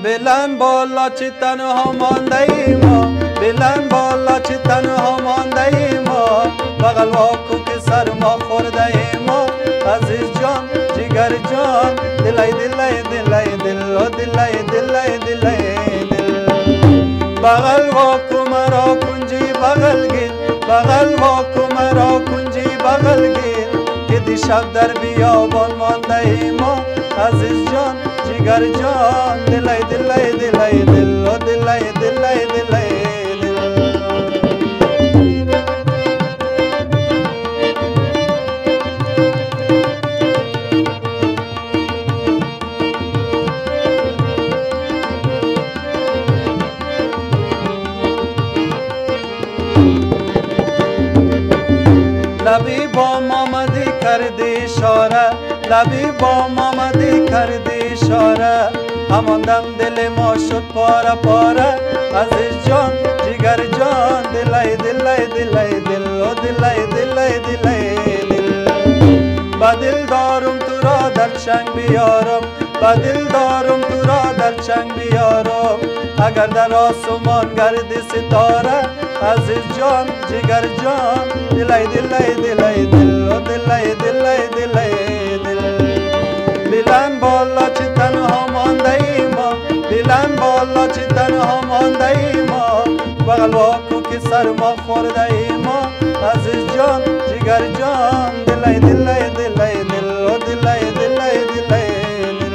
بلند بالا چی تنها مانده ای ما، بلند بالا چی تنها مانده ای ما، بغل واکو که سر ما خورده ای ما. عزیز جان جگر جان دلای دلای دلای دل و دلای دلای دلای دل. بغل واکو مرا کنجی بغل گیر، بغل واکو مرا کنجی بغل گیر، که دیشب در بیابان مانده ای ما. عزیز جان جگر جان دلای دلای دلای دل و دلای دلای دلای دل. لبی با مامدی کردی اشاره، لبی با مامدی کردی اشاره، همان دم دل ما شد پاره پاره. عزیز جان جگر جان دلای دلای دلای دل و دلای دلای دلای دل. با دل دارم تو را در چنگ بیارم، با دل دارم تو را در چنگ بیارم، اگر در آسمان گردی ستاره. عزیز جان جگر جان دلای دلای دلای دل و دلای دلای دلای دل. بلند بالا چی تنها مانده ای ما، بلند بالا چی تنها مانده ای ما، بغل واکو که سر ما خورده ای ما. عزیز جان جگر جان دلای دلای دلای دل و دلای دلای دلای دل.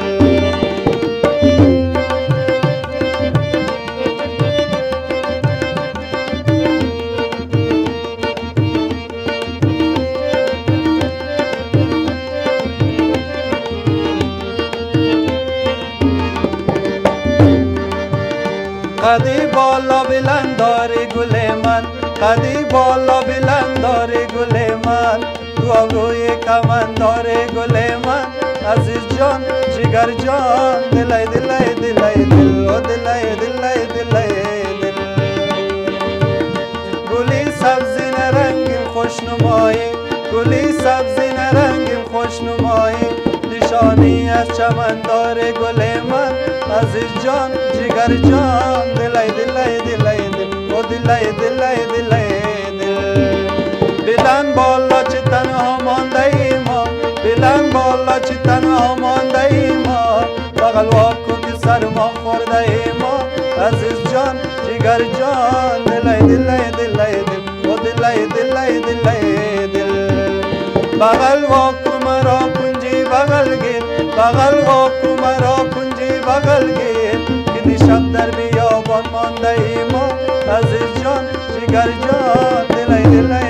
قدی بالا بلند داری گل من، قدی بالا بلند داری گل من، تو ابروی کمن داری گل من. عزیز جان جگر جان دلای دلای دلای دل و دلای دلای دلای دل. گلی سبزی نرنگیم خوش نمایی، گلی سبزی نرنگیم خوش نمایی، نشانی از چمن داره گل من. عزیز جان جگر جان دلای دلای دلای دل و دلای دلای دلای دل. بلند بالا چی تنها مانده ای ما، بلند بالا چی تنها مانده ای ما، بغل واکو که سر ما خورده ای ما. عزیز جان جگر جان دلای دلای دلای دل و دلای دلای دلای دل. بغل واکو مرا کنجی بغل گیر، بغل واکو مرا کنجی بغل گیر، که دیشب در بیابان مانده ای ما. عزیز جان جگر جان دلای دلای